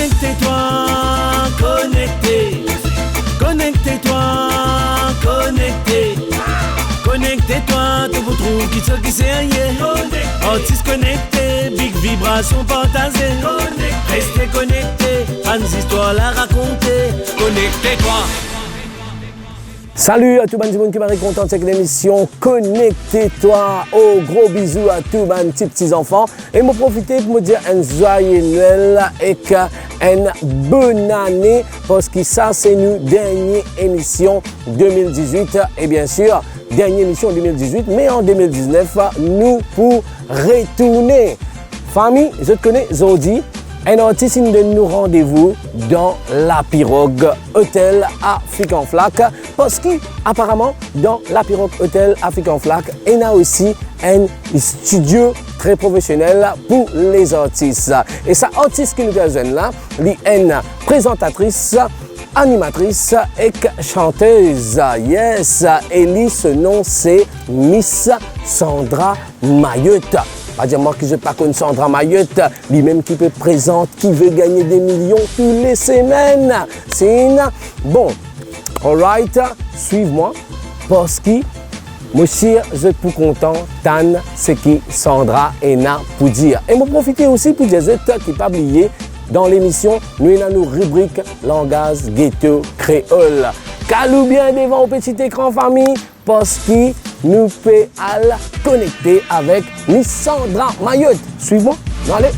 Connectez-toi, connecté. Connectez-toi, connecté. Connectez-toi, tu vous trouves qui c'est ailleurs. Artistes connectés, big vibration partagée. Restez connectés, des histoires à raconter. Connectez-toi. Salut à tout le monde qui m'a content de cette émission. Connectez-toi. Oh, gros bisous à tous mes petits enfants. Et me profiter pour me dire un joyeux Noël et une bonne année parce que ça, c'est notre dernière émission 2018. Et bien sûr, dernière émission 2018, mais en 2019, nous pour retourner. Famille, je te connais, Zodi. Un artiste nous donne nous rendez-vous dans la Pirogue Hôtel Afrique en Flac parce qu'apparemment dans la Pirogue Hôtel Afrique en Flac, il y a aussi un studio très professionnel pour les artistes. Et cette artiste qui nous donne là, elle est une présentatrice, animatrice et chanteuse. Yes, et ce nom c'est Miss Sandra Mayotte. Pas dire moi que je ne pas connais Sandra Mayotte, lui-même qui peut présenter, qui veut gagner des millions toutes les semaines. C'est une... Bon, alright, suive-moi, parce que monsieur, je suis pour content, Tan, ce que Sandra est là pour dire. Et je profiter aussi pour dire qui pas oublié, dans l'émission, nous avons nos rubriques langage ghetto créole. Calou bien devant au petit écran famille, parce que nous pouvons aller connecter avec Miss Sandra Mayotte. Suivez-moi, allez.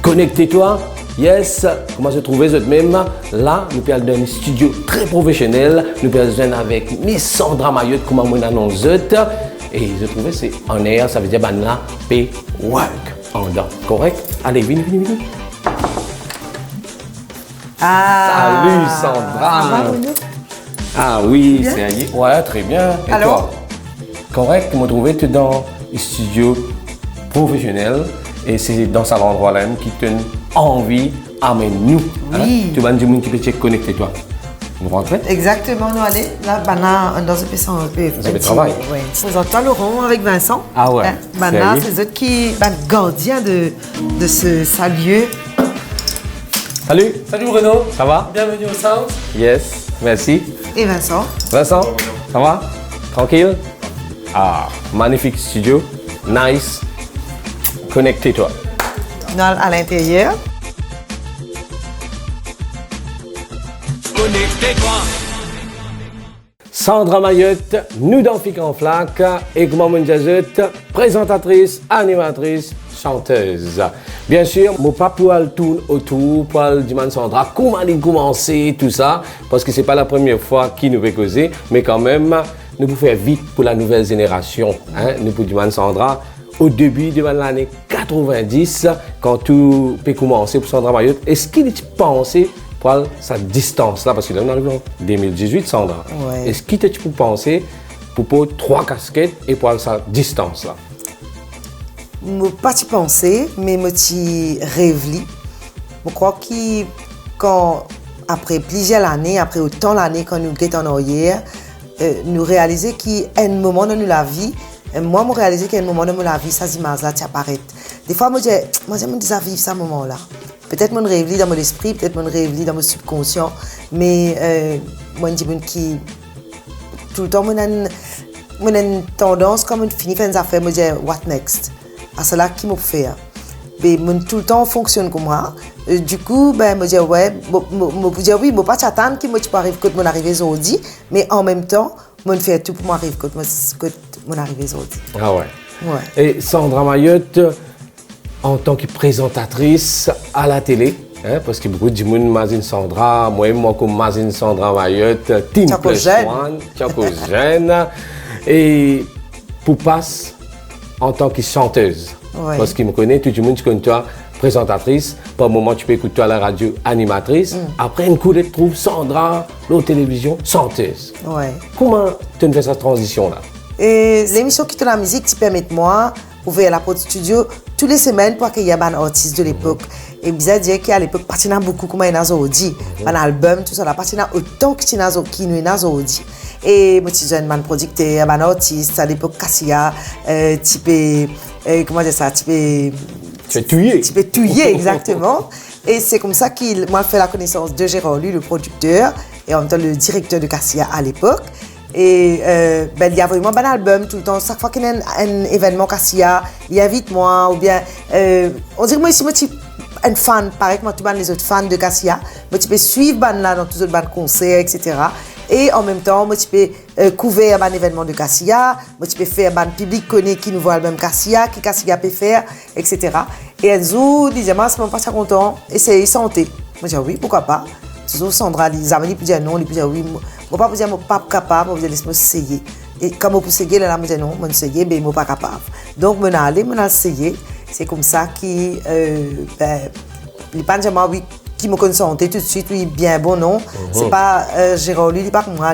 Connectez-toi, yes, comment se trouver même là, nous parlons d'un studio très professionnel, nous parlons avec Miss Sandra Mayotte, comment on annonce et je trouvais c'est en air, ça veut dire là, pay work, en dedans, correct? Allez, viens. Salut Sandra! Ah oui, c'est Aïe. Ouais, très bien. Et alors? Toi? Correct, tu m'as trouvé dans le studio professionnel. Et c'est dans cet endroit-là qui te donne envie d'amener nous. Oui. Tu vas nous dire qui peut te connecter toi. Nous rentrons? Exactement, nous allons. Là, dans un peu un peu. Vous avez travail? Oui. Nous entendons Laurent avec Vincent. Ah ouais. C'est eux qui sont gardiens de ce lieu. Salut. Salut Bruno. Ça va? Bienvenue au Sound. Yes. Merci. Et Vincent. Vincent, ça va? Tranquille? Ah, magnifique studio. Nice. Connectez-toi. Nous allons à l'intérieur. Connectez-toi. Sandra Mayotte, nous dans Fik en Flac, et Maman Jazette, présentatrice, animatrice, chanteuse. Bien sûr, mon pas pour aller tourner autour, pour aller demander Sandra comment elle a commencé, tout ça, parce que ce n'est pas la première fois qu'il nous veut causer, mais quand même, nous pouvons faire vite pour la nouvelle génération. Nous pouvons demander Sandra. Au début de l'année 90, quand tout peut commencer pour Sandra Mayotte, est-ce qu'il est pensé pour sa distance là, parce que là on arrive en 2018, Sandra. Ouais. Est-ce qu'il est pensé pour poser 3 casquettes et pour sa distance là? Je n'ai pas pensé, mais je rêve. Je crois que quand, après plusieurs années, après autant d'années quand nous sommes en arrière, nous réalisons qu'il y a un moment dans la vie. Moi, je réalisé qu'à un moment de ma vie, ces images-là apparaissent. Des fois, je me dis à vivre ce moment-là. Peut-être que je rêve dans mon esprit, peut-être que je rêve dans mon subconscient, mais moi, je dis que tout le temps, j'ai une tendance, quand je finis faire des affaires, je me dis « what next ?» C'est là qui me fait. Mais tout le temps fonctionne comme moi. Du coup, je me dis « ouais, je ne peux pas t'attendre que je arrive quand je arrive aujourd'hui, mais en même temps, je fais tout pour m'arriver quand mon arrivée aujourd'hui. Ah ouais. Et Sandra Mayotte, en tant que présentatrice à la télé, parce que beaucoup de gens m'imagine Sandra, moi comme m'imagine Sandra Mayotte, Team Plus One, Tianco Jeune, et pour passe en tant que chanteuse. Ouais. Parce qu'il me connaît, tout le monde connaît toi présentatrice. Par moment, tu peux écouter à la radio animatrice. Après, une coup, tu trouves Sandra, la télévision, chanteuse. Ouais. Comment tu fais cette transition-là? Et l'émission Qui te la musique, qui permet moi ouvrir la porte studio toutes les semaines pour accueillir un artiste de l'époque. Et bizarre dire qu'à l'époque, partina beaucoup comme un azodi, un album, tout ça, la partina autant que qui nous est azodi. Et moi, je suis un producteur, un artiste, à l'époque, Cassia, type, comment dire ça, type. Tu es tué. Tu peux tuer, exactement. Et c'est comme ça qu'il m'a fait la connaissance de Gérard Lui, le producteur, et en même temps le directeur de Cassia à l'époque. Et il y a vraiment un album tout le temps. Chaque fois qu'il y a un événement Cassia, il invite moi, ou bien, on dirait moi ici, moi, je suis un fan, pareil que moi, tous les autres fans de Cassia, moi, tu peux suivre là dans tous les autres concerts, etc. Et en même temps, moi, tu peux couvrir un événement de Cassia, moi, tu peux faire un public connaît qui nous voit l'album Cassia, qui Cassia peut faire, etc. Et Enzo disait, moi, c'est pas content, essayer santé. Moi, je dis, oui, pourquoi pas. Toujours Sandra, les amis, ils peuvent dire non, ils peuvent dire oui. Moi, pas dire, moi, pas capable, moi, je laisse-moi essayer. Et quand moi, pour essayer, là, moi, je dis non, moi, essayer, mais moi, pas capable. Donc, moi, aller, moi, essayer. C'est comme ça qu'il, les pas dire, oui, qui me consentait tout de suite, oui, bien bon, non. C'est pas Gérard, lui, il n'est pas comme moi,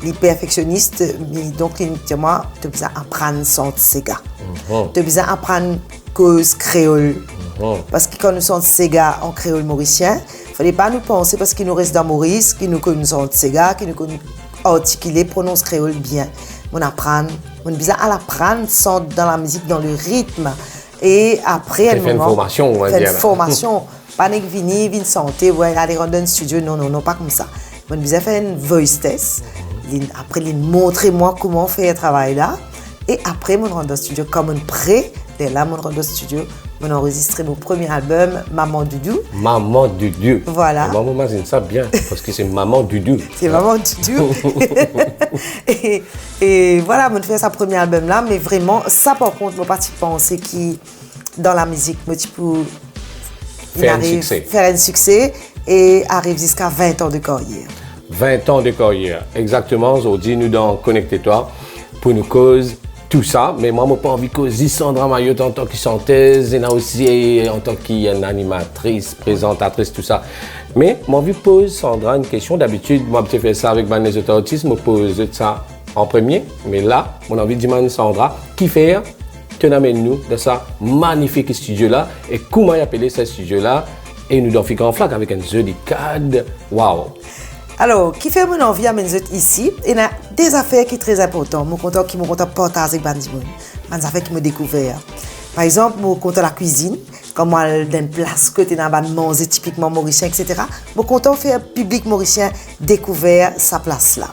il est perfectionniste, mais donc, il dit, moi, tu as besoin d'apprendre sans Sega. Tu as besoin d'apprendre cause créole. Parce que quand nous sommes Sega en créole mauricien, il ne fallait pas nous penser parce qu'il nous reste dans Maurice, qu'il nous connaît Sega, qu'il nous connaît articuler, prononce créole bien. On apprend, on a besoin à l'apprendre dans la musique, dans le rythme. Et après, fait une formation, on va dire. Une formation. Pas que venir santé, ouais, aller rendre un studio, non, pas comme ça. On a besoin de faire une voice test. Après, il montrer-moi comment faire ce travail-là. Et après, on rentre dans le studio comme un prêt. Et là, on rentre dans le studio. On a enregistré mon premier album, Maman Doudou. Maman Doudou. Voilà. Maman m'imagine ça bien, parce que c'est Maman Doudou. C'est Maman Doudou. et voilà, on fait sa premier album là, mais vraiment, ça par contre, je ne pas penser que dans la musique, moi, tu peux faire un succès et arrive jusqu'à 20 ans de carrière. 20 ans de carrière, exactement. Aujourd'hui, nous dans Connectez-toi pour nous cause tout ça, mais moi, je n'ai pas envie de causer Sandra Mayotte en tant que chanteuse, et aussi en tant qu'animatrice, présentatrice, tout ça. Mais j'ai envie de poser Sandra une question. D'habitude, moi, je fais ça avec les autres artistes, je pose ça en premier. Mais là, j'ai envie de demander Sandra, qui fait que nous dans ce magnifique studio-là, et comment appeler ce studio-là, et nous devons faire en flaque avec un joli cadre. Waouh! Alors, qui fait mon envie à mes autres ici, il y a des affaires qui sont très importantes. Je suis content de partager avec les affaires qui m'ont découvert. Par exemple, je suis content de la cuisine, comme moi, dans une place que tu as manger typiquement mauricien, etc. Je suis content de faire public mauricien découvrir sa place-là.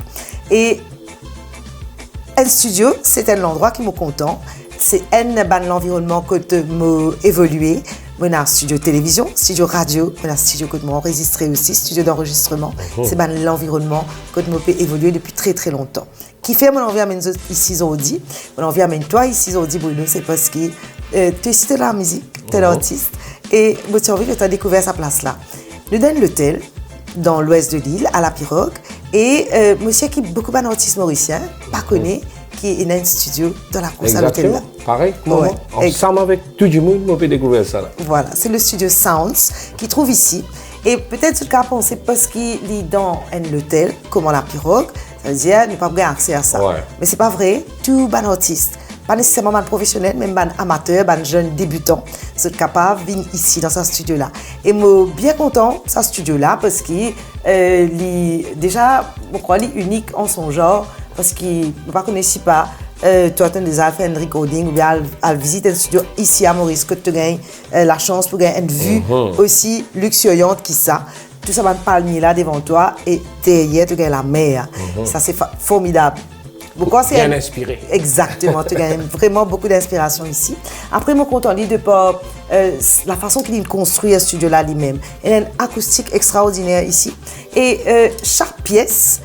Et un studio, c'est un endroit qui me content. C'est un environnement que tu m'as évolué. On a un studio télévision, studio radio, on a un studio que je enregistré aussi, studio d'enregistrement. C'est l'environnement que je peux évoluer depuis très très longtemps. Qui fait mon envie à ici aujourd'hui, mon envie à toi ici aujourd'hui, Bruno, c'est parce que tu es ici de la musique, tu es l'artiste, et tu as envie de découvrir sa place là. Nous donne l'hôtel dans l'ouest de l'île, à la Pirogue, et monsieur qui est beaucoup d'artistes mauriciens, pas connu, qui est dans un studio dans la course à l'hôtel là. Pareil, moi, ensemble avec tout le monde, on peut découvrir ça là. Voilà, c'est le studio Sounds qui trouve ici. Et peut-être ce cas penser parce qu'il est dans un hôtel, comme la Pirogue, ça veut dire ne pas avoir accès à ça. Ouais. Mais c'est pas vrai, tout bon artiste, pas nécessairement un professionnel, même un amateur, un jeune débutant, sont capables de venir ici dans ce studio là. Et moi bien content de ce studio là parce qu'il déjà, je crois, il est unique en son genre parce qu'il ne pas connaître pas. Tu as déjà fait un recording ou bien à visiter un studio ici à Maurice, que tu gagnes la chance pour gagner une vue aussi luxuriante que ça. Tout ça va te palmier là devant toi et derrière tu gagnes la mer. Ça c'est formidable. Bien inspiré. Exactement, tu gagnes vraiment beaucoup d'inspiration ici. Après, je suis content de par la façon qu'il construit un studio là lui-même. Il y a une acoustique extraordinaire ici et chaque pièce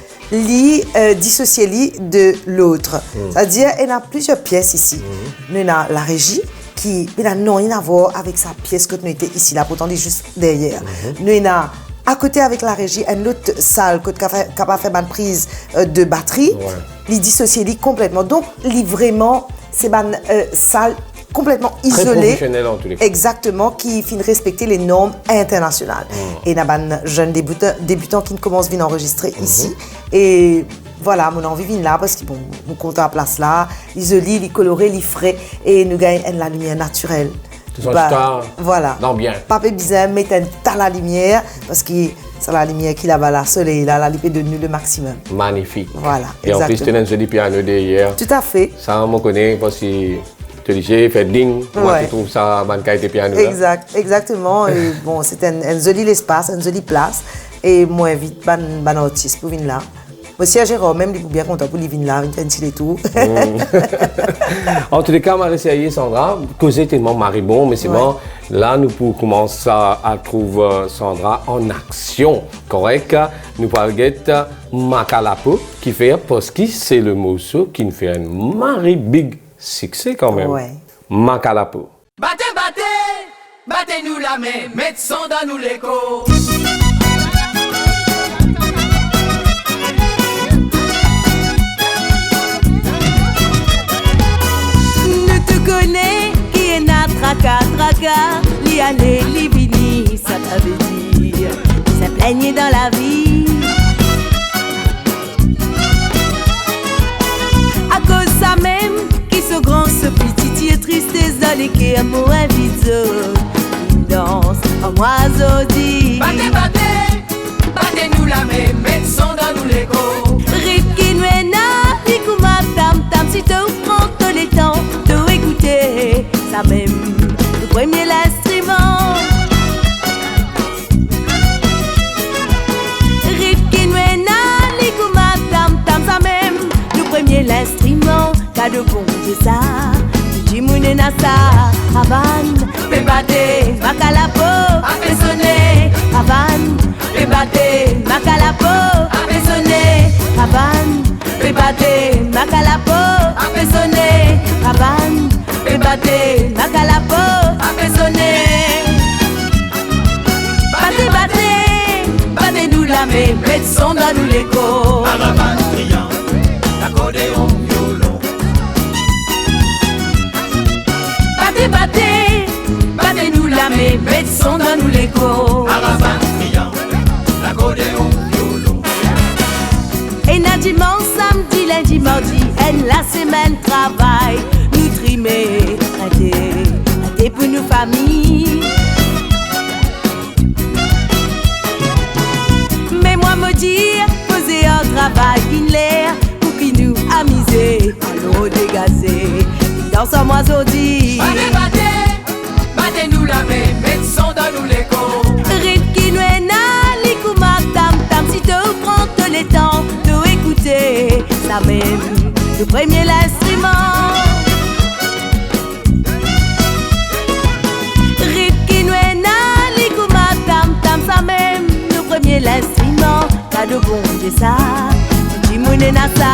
dissocié de l'autre. C'est-à-dire, il y a plusieurs pièces ici. Nous avons la régie qui n'a rien à voir avec sa pièce que nous étions ici, là, pourtant, elle est juste derrière. Nous avons à côté avec la régie, une autre salle qui est capable de faire une prise de batterie. Il dissocié complètement. Donc, vraiment, c'est une salle complètement Très isolé. professionnel en tous les cas. Exactement, qui finit respecter les normes internationales. Et il y a des jeunes débutants qui commencent à venir enregistrer ici. Et voilà, mon envie vient là parce que bon, on compte à la place là, isolé, il coloré, il frais et nous gagnons la lumière naturelle. Voilà. D'ambiance. Papa bizarre, mettre dans la lumière parce que c'est la lumière qui là-bas, le soleil là, la lipée de nous le maximum. Magnifique. Voilà. Et en plus, tu as un joli piano derrière. Tout à fait. Ça, on me connaît parce que tu as fait ding. Moi, tu trouves ça, bonne qualité piano. Exactement. Et bon, c'est un joli espace, une jolie place. Et moi, invite un artiste pour venir là. Aussi à Jérôme, même, il est bien content pour venir là, il et tout. En tous les cas, Marie Sandra, causer tellement maribon, mais c'est bon. Là, nous pouvons commencer à trouver Sandra en action. Correct? Nous parlons de Makalapo, qui fait, parce que c'est le morceau qui nous fait un mari big succès quand même. Ouais. Makalapo. Battez, battez, battez-nous la main, mettez son dans nous l'écho. Connais qui est na traka, li allé, li vini, ça veut dire, ça plaignait dans la vie. À cause ça même, qui se grand, ce petit, tristesse dans les quais, amour invite, une danse, en oiseau dit. Battez, battez, battez-nous la main, mettez son dans nous l'écho. Riki Nwena, Likouma, tam, tam, si tu prends tous les temps. Ça même, le premier l'instrument. Ripki Nwena, Likouma, tam tam, ça même, le premier l'instrument. T'as de bon Dieu ça, tu mounes na ça. Havane, bébate, Makalapo, a fait sonner. Havane, bébate, Makalapo, a fait sonner. Havane, bébate, Makalapo, a fait sonner. Havane. Battez, Makalapo, a fait sonner. Battez, battez, battez-nous la main, mettez son dans nous l'écho. Caravane criant, l'accordéon, violon. Battez, battez, battez-nous la main, mettez son dans nous l'écho. Caravane criant, l'accordéon, violon. Et na dimanche, samedi, lundi, mardi, et la semaine travail. Trimer, rater pour nos familles. Mais moi me dire, poser un travail in l'air pour qui nous amuser, allons dégazer, dans un moiseau dit. Battez, battez, battez-nous la main, mettez son dans nous l'écho. Ripki Nwena, Likouma, tam tam, si tu prends tous les temps de écouter, ça même, le premier l'instrument. L'instrument, t'as de bon Dieu ça. Tu mounes na ça.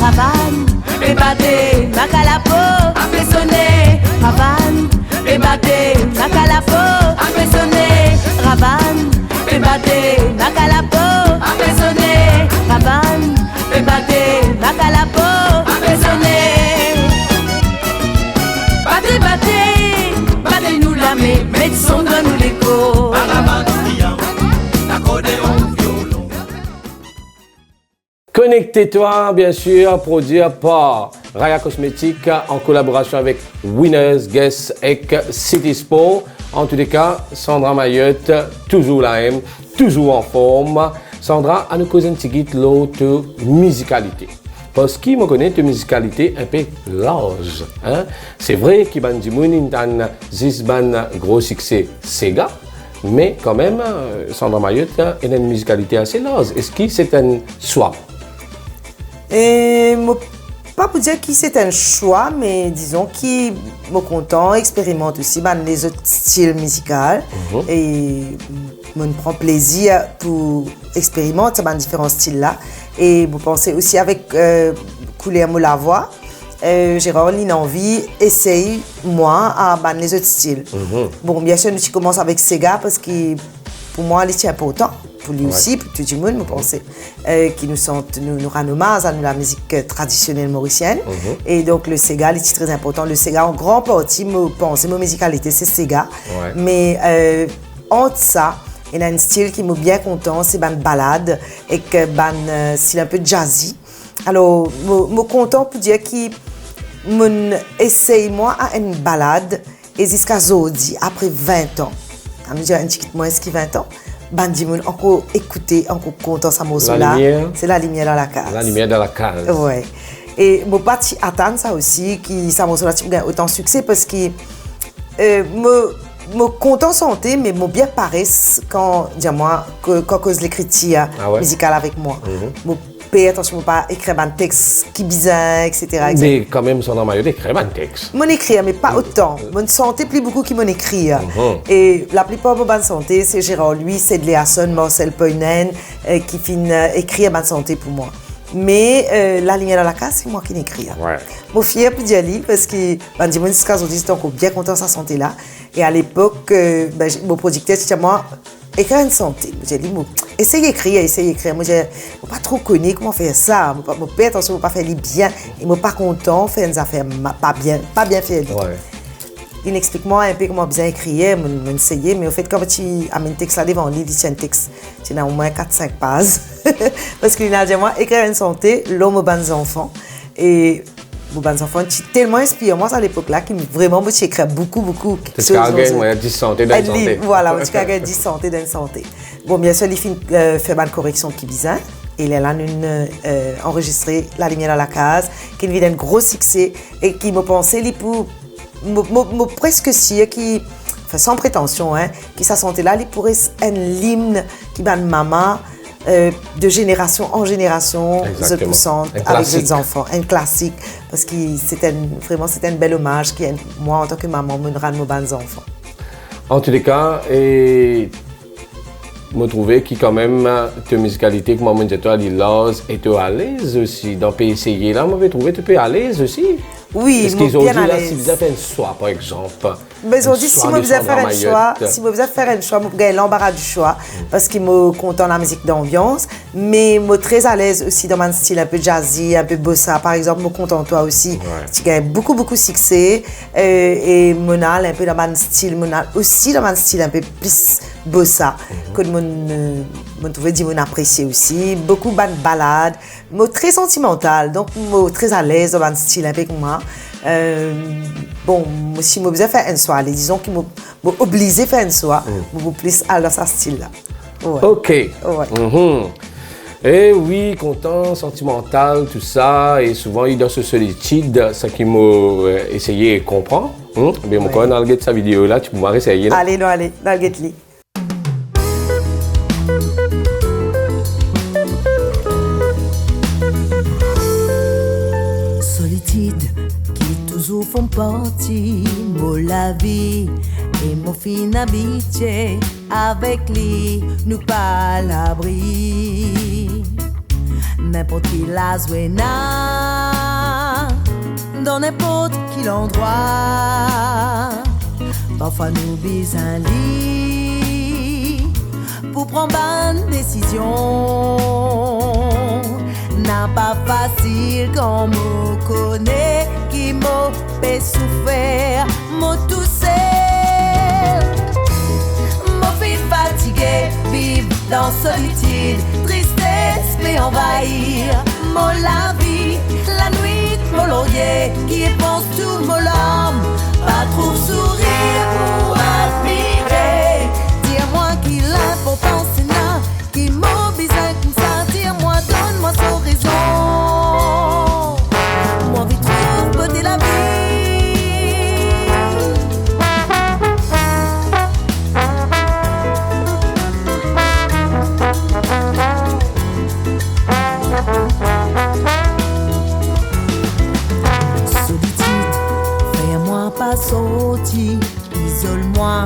Havane, bébate, Makalapo, a fait sonner. Havane, bébate, Makalapo, a fait sonner. Havane, bébate, Makalapo, a fait sonner. Havane, bébate, Makalapo, a fait sonner. Battez, battez, battez-nous la main, mettez son dans nous l'écho. Connectez-toi, bien sûr, produit par Raya Cosmétiques en collaboration avec Winners, Guess et City Sport. En tous les cas, Sandra Mayotte, toujours la même, toujours en forme. Sandra, à nous causer un petit peu l'autre musicalité. Parce qu'il me connaît une musicalité un peu large. Hein? C'est vrai qu'il y a un gros succès Sega. Mais quand même, Sandra Mayotte a une musicalité assez large. Est-ce que c'est un choix? Et pas pour dire que c'est un choix, mais disons qu'il me content, expérimente aussi les autres styles musicaux. Et me prend plaisir pour expérimenter différents styles là. Et vous pensez aussi avec Couler la voix. J'ai vraiment envie d'essayer, moi, à les autres styles. Bon, bien sûr, nous commençons avec Sega parce que pour moi, c'est important. pour lui aussi, pour tout le monde, je pense, qui nous rend hommage à la musique traditionnelle mauricienne. Et donc, le Sega, c'est très important. Le Sega, en grande partie, je pense, ma musicalité, c'est Sega. Ouais. Mais entre ça, il y a un style qui m'a bien content, c'est une balade et que style un peu jazzy. Alors, je suis content pour dire que je essaye moi à une balade et jusqu'à aujourd'hui, après 20 ans. Je me dis un petit peu moins que 20 ans. Bandi moun encore écouter, encore content ça morceau là. C'est la lumière dans la case. La lumière dans la case. Ouais. Et je pas attendre ça aussi qui ça morceau là a autant de succès parce que me content santé mais me bien paraisse quand dis moi quand cause l'écriture musicale avec moi. Me paye attention pour pas écrire un texte qui bizarre etc. Mais quand même son nom écrire un texte. Mon écrire mais pas autant. Mon santé plus beaucoup qui mon écrire. Et la plupart de bonne santé c'est Gérard lui, c'est de Léasson, Marcel Poinen qui finit écrire bonne santé pour moi. Mais la lumière dans la case, c'est moi qui l'écris. Ouais. Je suis fière pour dire parce que je suis encore bien content de sa santé là. Et à l'époque, mon producteur c'était moi écrire une santé. J'ai dit essaye d'écrire. Moi je pas trop connais comment faire ça. Mon père attention pas faire les bien et moi pas content faire une affaire pas bien fait. Ouais. Il explique-moi un peu comment bien écrire, m'enseigner, mais au fait, quand tu as un texte là devant lui, c'est un texte, tu as au moins 4-5 pages. Parce qu'il a dit, moi, écrire une santé, l'homme aux bonnes enfants. Et aux bonnes enfants, tu es tellement inspiré, moi, à l'époque là, qui vraiment, tu écris beaucoup. Tu as 10 santé dans une santé. Voilà, tu as 10 santé dans une santé. Bon, bien sûr, il fait une correction qui est bizarre. Et il a enregistré La lumière dans la case, qui est un gros succès et qui m'a pensé, pour presque sûr qui sans prétention qui sa santé là il pourrait être un hymne qui va maman de génération en génération se poussant avec les enfants un classique parce que c'était un bel hommage qui moi en tant que maman me rend nos bons enfants. En tous les cas et me trouver qui quand même ta musicalité que moi me disais toi et tu es à l'aise aussi dans essayer là me trouver tu es à l'aise aussi. Oui, est-ce qu'ils ont dit là si vous avez fait un choix par exemple? Mais ils ont dit si vous avez faire un choix, je gagne l'embarras du choix parce qu'ils me content de la musique d'ambiance, mais je suis très à l'aise aussi dans mon style un peu jazzy, un peu bossa par exemple, je suis content toi aussi. Tu gagnes beaucoup de succès et monal un peu dans mon style, monal aussi dans mon style un peu plus bossa que je trouvais dire mon apprécier aussi, beaucoup de balades, je suis très sentimental donc je suis très à l'aise dans mon style avec moi. Bon, si je besoin faire un soir, disons qu'ils m'ont obligé à faire un soir, je suis plus à leur style là. Ouais. Ok. Ouais. Et oui, content, sentimental, tout ça, et souvent il est dans ce solitude, ce qui m'a essayé de comprendre. Mais moi, quand on a regardé sa vidéo là, tu peux m'essayer. Allez, dans le get-li. Solitude qui toujours font partie de la vie et mon fin habitué avec lui nous pas à l'abri n'importe qui la zouena dans n'importe quel endroit parfois nous besoin lit pour prendre une décision n'a pas facile quand me connaît qui m'a fait souffrir m'a tout seul m'a fait fatiguer vivre dans solitude tristesse fait envahir m'a la vie la nuit mon laurier qui pense tout mon larme pas trop sourire pour admirer dis-moi qu'il l'important c'est là qui m'a besoin comme ça dis-moi donne-moi son raison moi vite trouve beauté la vie solitude fais-moi pas sortir isole-moi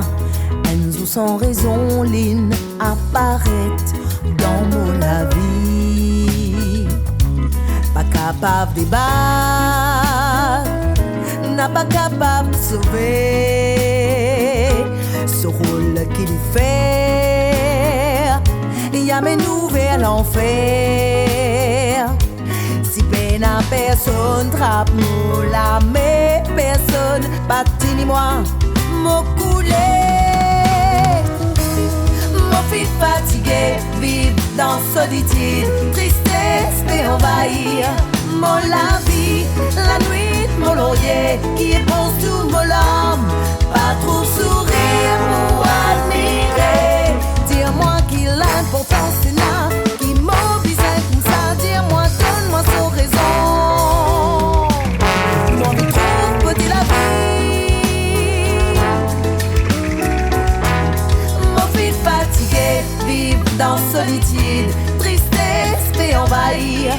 nous sans raison l'ine apparaître dans mon la vie pas capable de débattre n'a pas capable de sauver ce rôle qu'il fait il y amène-nous vers l'enfer. Si peine à personne, trappe nous la mais personne, bâti ni moi, m'au coulé. Mon fils fatigué, vive dans solitude, tristesse fait envahir mon la vie, la nuit, mon laurier, qui éponge tout mon âme, pas trop sourire pour admirer. Dire-moi qu'il a l'importance, c'est là, qui m'oblige comme ça, dire-moi, donne-moi son raison. Mon vie trouve petit la vie. Mon fils fatigué, vive dans solitude, tristesse fait envahir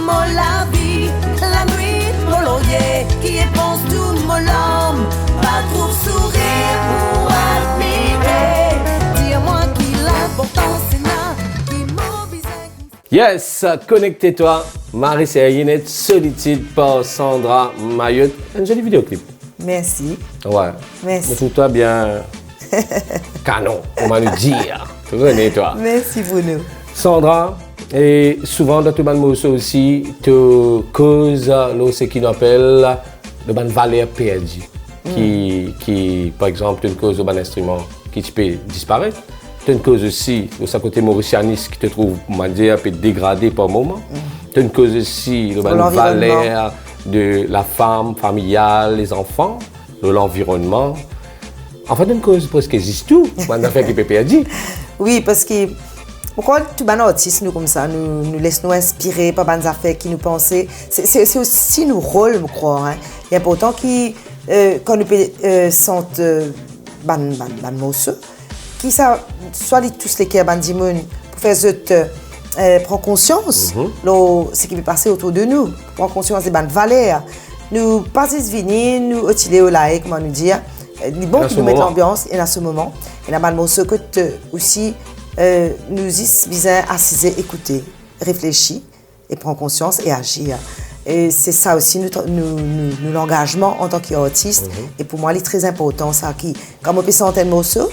mon la vie, la nuit, mon laurier, qui éponge tout mon âme, pas trop sourire pour admirer. Dis-moi qu'il a l'importance, c'est là, qui m'oblige. Yes, connectez-toi. Marie Yinette, Solitude par Sandra Mayotte. Un joli vidéoclip. Merci. Ouais. Merci. Mais trouve-toi bien canon, on va le dire. Tu connais, toi. Merci Bruno. Sandra, et souvent dans tout le monde aussi, tu causes ce qu'on appelle le ban valeur perdue. Qui, par exemple, une cause d'un instrument qui peut disparaître. Tu as une cause aussi, de ce côté mauritianiste qui te trouve, on va dire, un peu dégradé par moment. Tu as une cause aussi, le valeur de la femme familiale, les enfants, de l'environnement. En fait, une cause presque existe tout, une affaire qui peut perdre. Oui, parce que pourquoi tout les artistes nous comme ça, nous laissons nous inspirer par des affaires qui nous pensent. C'est aussi nos rôles, je crois. Hein. Il est important que quand nous sentir ban morceaux, qui ça soit tous les cœurs ban dimoun pour faire prendre conscience de ce qui peut passer autour de nous, prendre conscience des ban valeurs. Nous passons venir, nous utiliser au like, comment nous dire, les bons qui nous mettent l'ambiance et à ce moment, et la ban morceaux que aussi nous visons à écouter, réfléchir et prendre conscience et agir. Et c'est ça aussi nous l'engagement en tant qu'artiste. Et pour moi, il est très important ça qui, quand on peut sentir morceaux,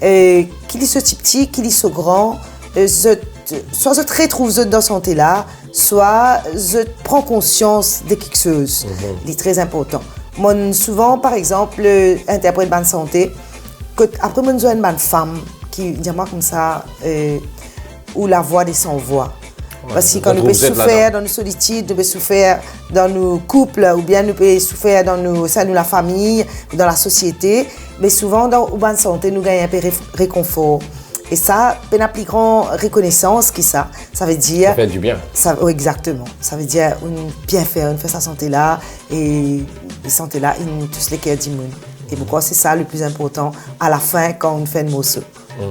qu'il est ce petit, qu'il est ce grand, soit je te retrouve dans ce santé-là, soit je prends conscience de quelque chose. Il est très important. Moi, souvent, par exemple, interprète de santé, après, moi, j'ai une bonne femme qui dit moi comme ça, ou la voix des sans-voix. Ouais, parce que quand nous pouvons souffrir dans nos solitudes, nous pouvons souffrir dans nos couples, ou bien nous pouvons souffrir dans la famille, ou dans la société, mais souvent dans la bonne santé, nous gagnons un peu de réconfort. Et ça, c'est la plus grande reconnaissance que ça veut dire... Ça fait du bien. Oui, exactement. Ça veut dire bien faire, une fait sa santé-là, et la santé-là, tous les cœurs du monde. Et pourquoi c'est ça le plus important à la fin quand on fait un morceau.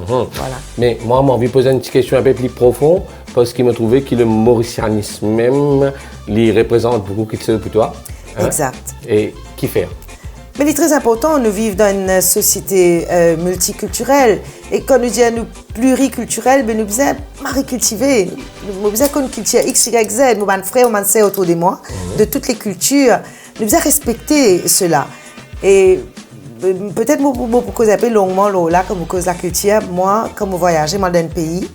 Voilà. Mais moi, j'ai envie de poser une petite question un peu plus profonde, parce qu'il m'a trouvé que le mauritianisme même, il représente beaucoup quelque chose pour toi. Hein? Exact. Et qui fait? Mais il est très important, nous vivons dans une société multiculturelle. Et quand nous disons pluriculturelle, nous devons maricultiver. Nous devons qu'on culture X, Y, Z. Nous avons frères, nous avons sœurs autour de moi, de toutes les cultures. Nous devons respecter cela. Et peut-être pour causer un peu longuement là, comme cause la culture, moi, comme je voyage dans un pays,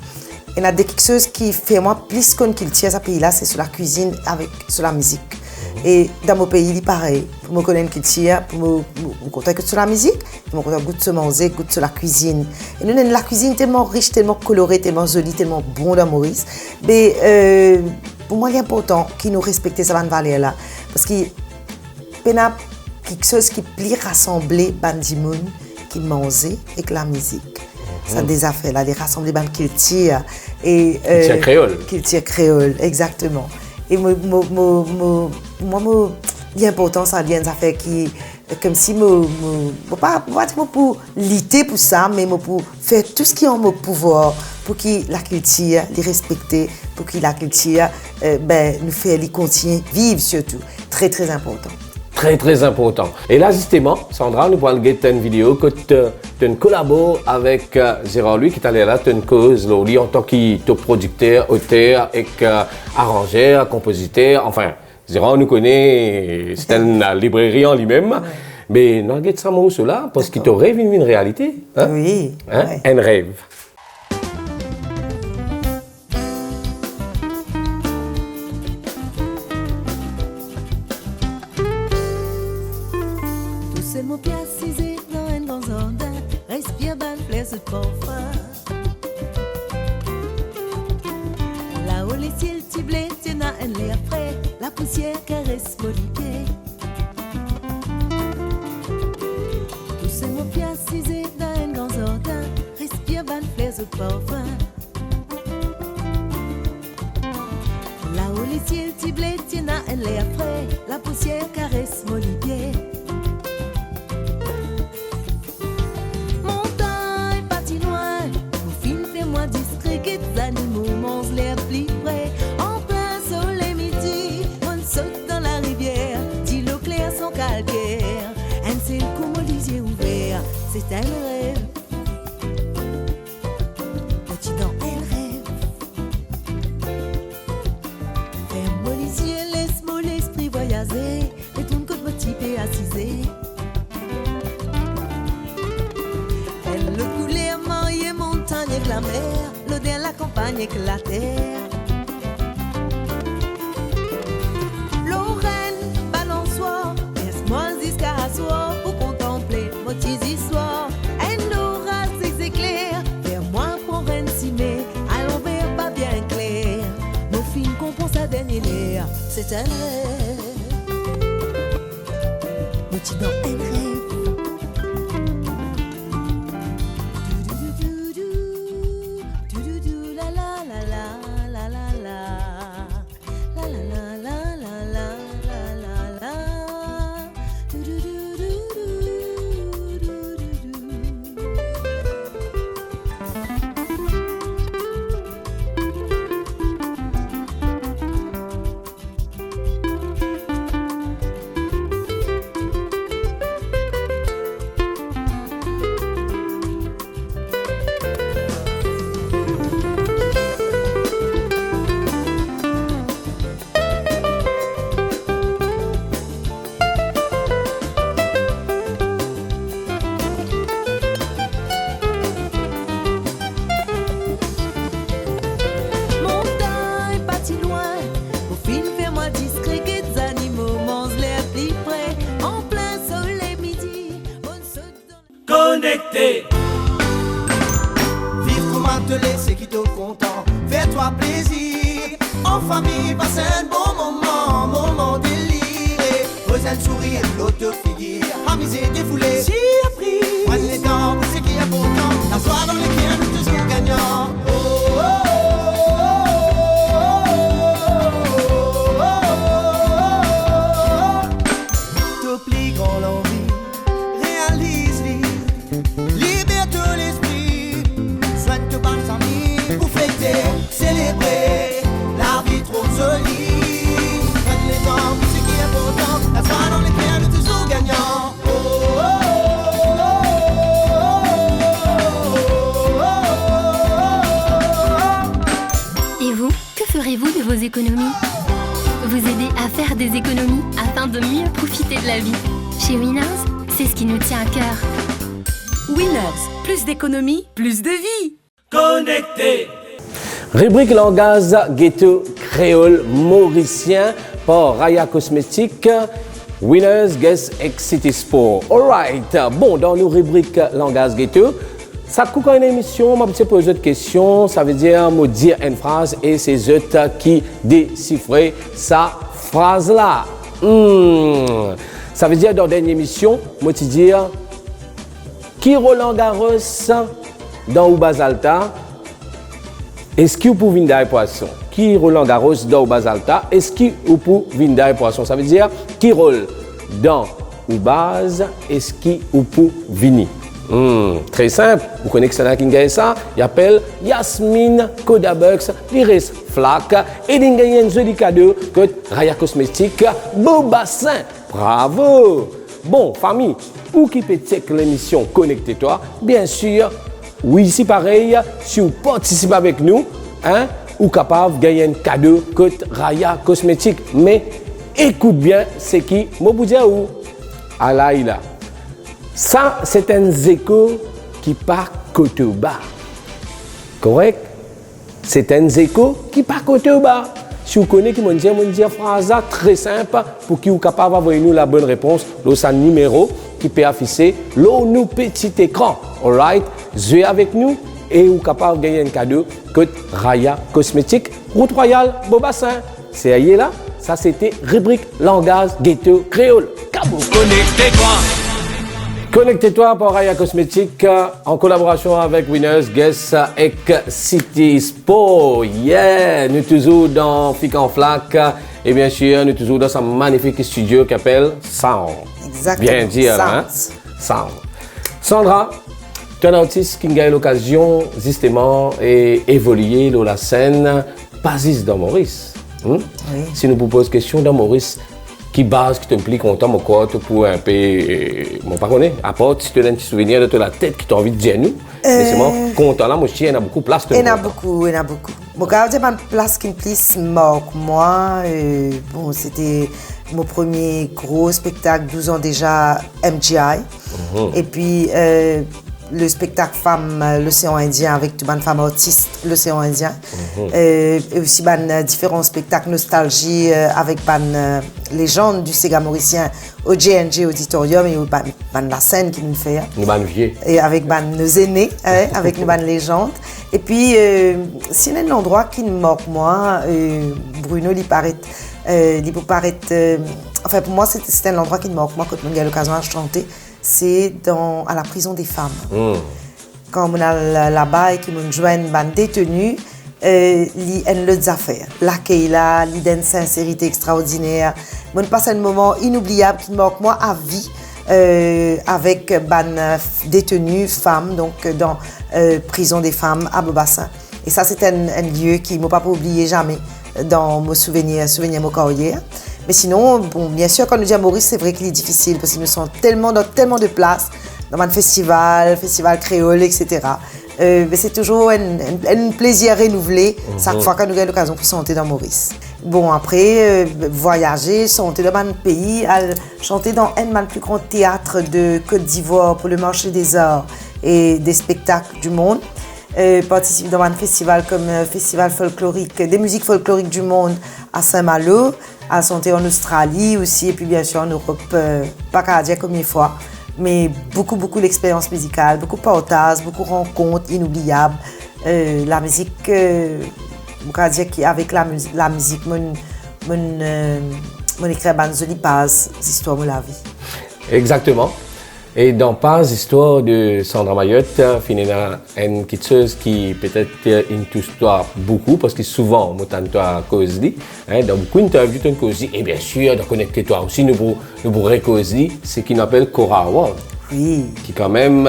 il y a quelque chose qui fait moi plus qu'une culture, ce pays-là, c'est sur la cuisine, sur la musique. Et dans mon pays, il est pareil. Pour me connaître une culture, pour me connaître sur la musique, pour me connaître goût de manger, goût de la cuisine. Et nous avons la cuisine tellement riche, tellement colorée, tellement jolie, tellement bon dans Maurice. Mais pour moi, il est important qu'ils nous respectent cette valeur-là. Parce qu'il y a quelque chose qui peut rassembler les gens qui mangent avec la musique. Ça des affaires là, les rassembler les cultures. Culture créole. Culture créole, exactement. Et moi, il est important ça des affaires qui, comme si pas pour lutter pour ça, mais pour faire tout ce qui est en mon pouvoir pour que la culture, les respecter, pour que la culture, nous fait les continuer vivre surtout. Très très important. Très très important. Et là justement, Sandra, nous pourrons regarder une vidéo que tu collabores avec Gérard Louis qui est allé là, tu as une cause lui en tant que producteur, auteur, et arrangeur, compositeur, enfin, Gérard nous connaît, c'est une librairie en lui-même. Mais nous regardons ça morceau là parce qu'il te rêve une réalité. Hein? Oui. Hein? Ouais. Un rêve. mon pied assisé dans un grand jardin, respire ban plaisir de parfum. Là-haut les ciels tiblés, tiennent à un lait frais, la poussière caresse mon pied. Tous mon pied assisé dans un grand jardin, respire ban plaisir de parfum. Là-haut les ciels tiblés, tiennent à un lait frais, la poussière caresse mon pied. Montagne, pas si loin, au film fais-moi discret, que des animaux mangent les plus près. En plein soleil midi, on saute dans la rivière, dit l'eau claire son calcaire. Un ciel comme les yeux ouverts, c'est un rêve. Petit dans un rêve. Ferme-moi les yeux, laisse-moi l'esprit voyager, et tourne côte motivé assisé. Le couleur marié montagne et la mer, l'odeur la campagne et la terre. Lorraine, balançoire, laisse-moi jusqu'à soir pour contempler mon petite histoire. Un orage s'éclaire, vers moi pour un cimé, à l'envers pas bien clair. Nos films comprend sa dernière l'air, c'est un rêve. Petit dans un rêve. Connecté. Vivre comme un télé, c'est qui te content. Fais-toi plaisir. En famille, passe un bon moment. Moment déliré. Pose un sourire, l'autre figure. Amuser, défouler. Si appris. Prenne les dents pour ce qui est important. La soirée dans lesquelles nous toujours gagnants. Oh, oh, oh, oh, oh, oh. T'oublie qu'on l'envie. Réalise-les. Libère tout l'esprit, soigne tout par amis pour fêter, célébrer la vie trop jolie. Prenne les temps pour ce qui est important, la soirée dans lesquelles nous toujours gagnants. Oh, oh, oh, oh, oh. Et vous, que ferez-vous de vos économies? Vous aider à faire des économies afin de mieux profiter de la vie. Chez Winners, c'est ce qui nous tient à cœur. Winners, plus d'économie, plus de vie. Connecté. Rubrique langage ghetto créole mauricien par Raya Cosmétique, Winners Guest X City Sport. Alright, bon, dans nos rubriques langage ghetto, ça coupe une émission, je vais poser une question, ça veut dire, me dire une phrase et c'est eux qui déchiffrent sa phrase-là. Ça veut dire, dans une émission, je vais dire, qui Roland Garros dans Oubazalta, est-ce qu'il peut venir dans poisson? Qui Roland Garros dans Oubazalta, est-ce qu'il peut venir dans poisson? Ça veut dire, qui roule dans Oubaz, est-ce qu'il peut venir? Très simple, vous connaissez ça qui gagne ça, il appelle Yasmine Kodabux, Iris Flack, et il gagne un joli cadeau que Raya Cosmétique, beau bassin. Bravo! Bon, famille, pour qui peut checker l'émission Connectez-toi, bien sûr, oui, c'est pareil, si vous participez avec nous, hein, vous êtes capable de gagner un cadeau que Raya Cosmétique. Mais écoute bien, c'est qui? Moi, vous dire où? Alaïla. Ça, c'est un écho qui part côté bas. Correct? C'est un écho qui part côté bas. Si vous connaissez, qui m'ont dit une phrase très simple pour que vous soyez capable d'envoyer nous la bonne réponse. Dans un numéro qui peut afficher l'eau nous petit écran. Alright, jouez avec nous et vous capable de gagner un cadeau que Raya Cosmétique, Route Royale, Beaubassin. C'est ailleurs là, ça c'était rubrique langage ghetto créole. Kaboum. Connectez-toi. Connectez-toi pour Raya Cosmétique en collaboration avec Winners Guest et City Sport. Yeah, nous toujours dans Fic en Flac et bien sûr nous toujours dans ce magnifique studio qui s'appelle Sound. Exactement. Bien dire, Sound. hein? Sound. Sandra, tu es un artiste qui a eu l'occasion justement d'évoluer dans la scène, pas juste dans Maurice. Oui. Si nous vous posons question dans Maurice, qui base, qui t'implique content, mon corps, pour un peu, mon pas connaît, apporte, si tu as un petit souvenir de la tête qui t'a envie de dire nous, laissez-moi content là, mon chien, il y a beaucoup de place. Il y en a beaucoup. Mon gars, il y a une place qui me plus marque moi. Bon, c'était mon premier gros spectacle, 12 ans déjà, MGI. Et puis, le spectacle Femme, l'océan Indien, avec toute une femme artiste, l'océan Indien. Et aussi différents spectacles Nostalgie avec légende du Sega mauricien au JNG Auditorium et la scène qui nous fait. Nous ban vieux. Et avec nos aînés, avec nos légendes. Et puis, s'il y a un endroit qui me marque moi, Bruno, il paraît, enfin pour moi c'était un endroit qui me marque moi quand on a l'occasion de chanter. C'est à la prison des femmes. Quand on a là-bas et qu'ils nous joignent une détenue, ils ont leurs affaires. L'accueil là, ils ont une sincérité extraordinaire. On passe un moment inoubliable qui marque moi à vie avec une détenue femme, donc dans prison des femmes à Beaubassin. Et ça, c'est un lieu qui ne m'a pas oublié jamais dans mon souvenir de ma carrière. Mais sinon, bon, bien sûr, quand on dit à Maurice, c'est vrai qu'il est difficile parce qu'ils nous sont dans tellement de places, dans un festival créole, etc. Mais c'est toujours un plaisir renouvelé chaque fois qu'on a l'occasion de chanter dans Maurice. Bon, après, voyager, chanter dans un pays, chanter dans un des plus grands théâtres de Côte d'Ivoire pour le marché des arts et des spectacles du monde. Participer dans un festival comme Festival folklorique, des musiques folkloriques du monde à Saint-Malo, à chanter en Australie aussi, et puis bien sûr en Europe, pas qu'à dire comme une fois, mais beaucoup d'expériences musicales, beaucoup de partages, beaucoup de rencontres inoubliables. La musique, avec la musique, mon écrit une jolie passe, l'histoire de la vie. Exactement. Et dans pas l'histoire de Sandra Mayotte, finalement, une petite chose qui peut-être une histoire beaucoup, parce que souvent, moi, toi cause dans beaucoup d'interviews, tu cause et bien sûr, de connecter toi aussi, nous cause c'est ce qu'on appelle Cora Award. Oui. Qui quand même,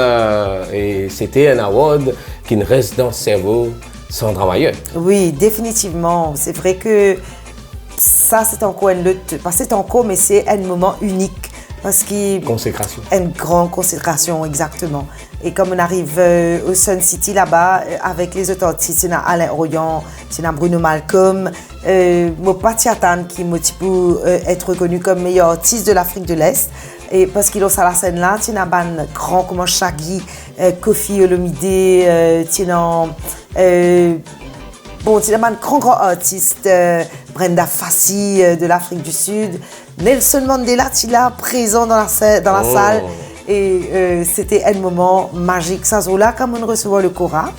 et c'était un award qui ne reste dans le cerveau Sandra Mayotte. Oui, définitivement. C'est vrai que ça, c'est encore une lutte, pas c'est encore, mais c'est un moment unique. Parce consécration. Une grande consécration, exactement. Et comme on arrive au Sun City là-bas, avec les autres artistes, c'est Alain Royan, c'est Bruno Malcolm, mon Patiatan qui m'a être reconnu comme meilleur artiste de l'Afrique de l'Est. Et parce qu'il a sur la scène là, il y a un grand comme Shaggy, Kofi Olomide, bon, il y a un grand artiste, Brenda Fassi de l'Afrique du Sud. Nelson Mandela, il est présent dans la salle. Et c'était un moment magique. Ça, là, quand on reçoit le Cora,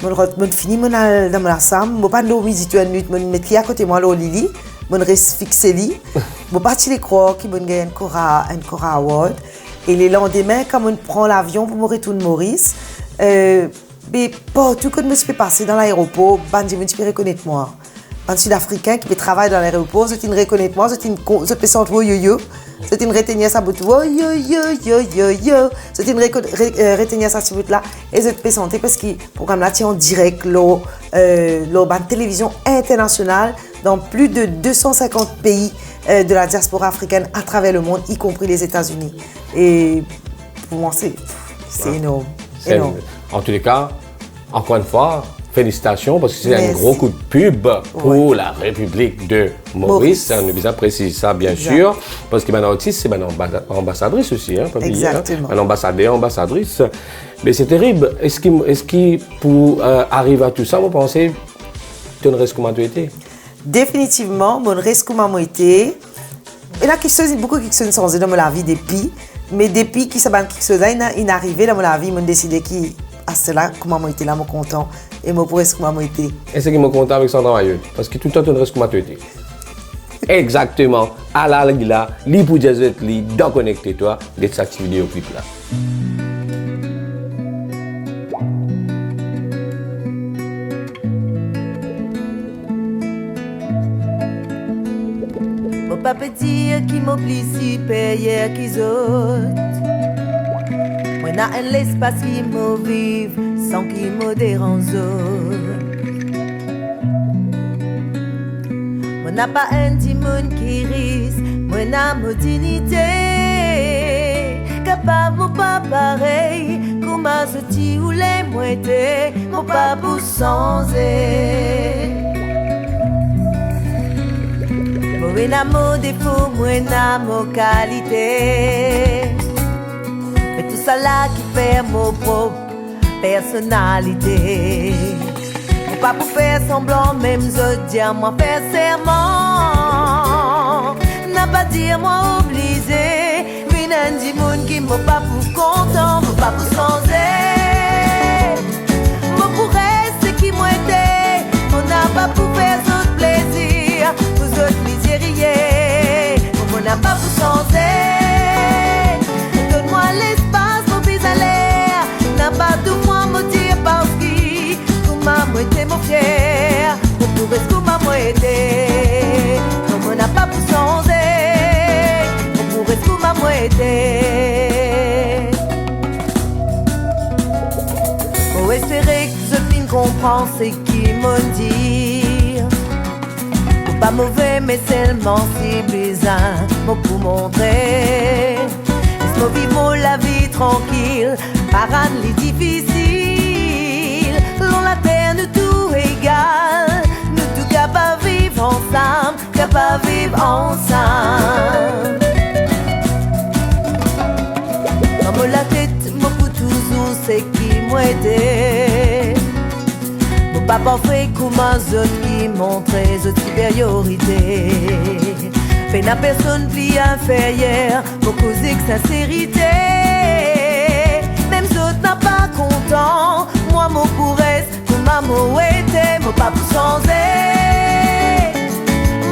on finit dans la salle, on ne pas nous visiter une minute, on met à côté de moi, Lili, on reste fixé. On ne pas les croire qu'il y a un Cora Award. Et le lendemain, quand on prend l'avion pour me retourner Maurice, mais partout que je me suis passé dans l'aéroport, je me suis reconnaître moi. Un Sud-Africain qui travaille dans l'aéroport, je me reconnais moi, je peux sentir yo-yo, je me retenir sa bout, yo-yo-yo-yo-yo, je me retenir sa bout là, et je peux sentir parce que le programme là tient en direct lors télévision internationale dans plus de 250 pays de la diaspora africaine à travers le monde, y compris les États-Unis. Et pour moi, c'est énorme. En tous les cas, encore une fois, félicitations parce que c'est un gros coup de pub pour la République de Maurice. On a besoin de préciser ça, bien sûr, parce que maintenant artiste, c'est une ambassadrice aussi, hein, exactement. Un ambassadeur, ambassadrice. Mais c'est terrible. Est-ce que pour arriver à tout ça, vous pensez que tu restes comment tu étais? Définitivement, mon reste comment moi été. Et la question, c'est beaucoup de questions changées dans la vie depuis. Mais depuis que ça va quelque chose, il est arrivé dans ma vie, il m'a décidé que à cela, comment moi était là, moi content, et moi pour comment moi était. Et c'est qui m'a content avec Sandra Maillot, parce que tout le temps, tu reste comment tu étais. Exactement. À la là, li pour dire li, dans connecter-toi, de cette vidéo clip là. Mon pas dire qui m'a plus supérieur qu'ils autres. Moi n'a un l'espace qui me vive sans qui me dérange. Moi n'a pas un timon qui risque, moi n'a ma dignité. Capable mon pas pareil, comme à ce petit ou les moitiés, mon pas pour changer. Moi n'a mon défaut, moi n'a mon qualité. Mais tout ça là qui fait mon propre personnalité. Pas pour faire semblant, même je dis moi faire serment. N'a pas dire moi obligé. Mais n'a dit moun qui m'a pas pour content, m'a pas pour changer. Moi pour rester qui moi était. On n'a pas pour faire autre plaisir. Vous autres misérieux. On n'a pas pour changer. Donne-moi l'espace pour bis à l'air. N'a pas tout moi me dire parce que moi était mon fier, pour prouver ce que moi était. On n'a pas pour changer, pour prouver ce que moi était. Pour espérer que je puisse comprendre ce qu'ils m'ont dit. Pas mauvais mais seulement si bizarre, pour montrer. Laisse-moi vivre la vie tranquille, par un lit difficile. La terre nous tout égal, nous tout capables de vivre ensemble, capables de vivre ensemble. Comme la tête, mon coup toujours c'est qui m'aide. Mon papa fait comme un autre qui montre sa supériorité. Fait la personne plus inférieure, pour causer que sincérité. Même autres n'a pas content, moi mon pourrait. Maman était, mon pas pour changer.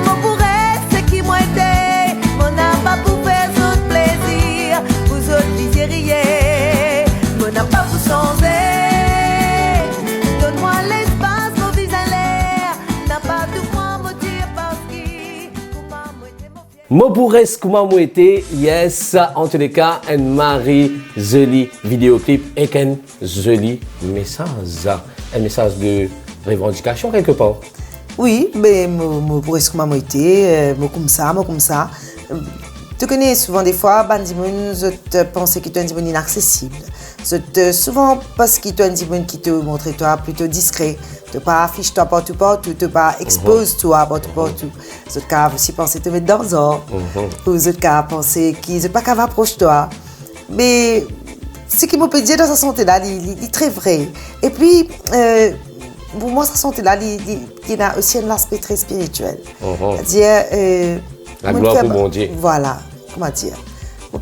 Mon pourrait, c'est qui moi était. Mon n'a pas pour faire autre plaisir. Vous autres misérieux. Mon n'a pas pour changer. Donne-moi l'espace, mon vis à l'air. N'a pas tout moi me dire parce que maman était mon fier. Moi pour est comment moi était, yes, en tous les cas, un mari joli vidéoclip et un joli message. Un message de revendication quelque part. Oui, mais pour ce que moi été, comme ça. Tu connais souvent des fois, je te pensais que tu es un dimanche inaccessible. Souvent parce que tu es un dimanche qui te montre toi plutôt discret. Tu pas affiche toi partout, tu pas expose toi partout. Je te aussi penser te mettre dans le zor. Ou je te penser qu'ils ne pas qu'à approcher toi. Mais ce qui me peut dire dans sa santé là, il est très vrai. Et puis, pour moi, sa santé là, il y a aussi un aspect très spirituel. C'est-à-dire, la gloire pour mon Dieu. Voilà, comment dire. Je